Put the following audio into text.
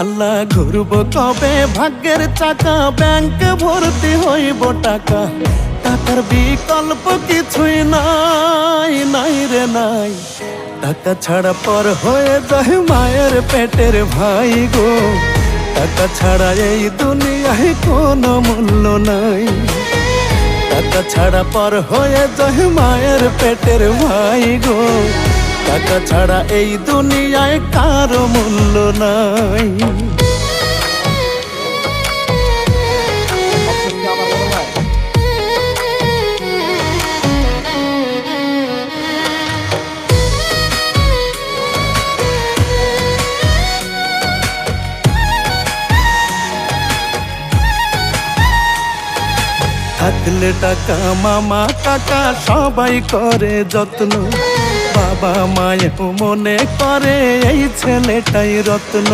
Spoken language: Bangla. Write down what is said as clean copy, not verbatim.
আল্লাহ ঘুরব কবে ভাগ্যের চাকা, ব্যাংক ভর্তি হইব টাকা, টাকার বিকল্প কিছুই নাই, নাই রে নাই। টাকা ছাড়া পর হয়ে যায় মায়ের পেটের ভাই গো, টাকা ছাড়া এই দুনিয়ায় কোনো মূল্য নাই। টাকা ছাড়া পর হয়ে যায় মায়ের পেটের ভাই গো, টাকা ছাড়া এই দুনিয়ায় কারো মূল্য নাই। থাকলে টাকা মামা কাকা সবাই করে যত্ন, বাবা মায়েও মনে করে এই ছেলেটাই রত্ন।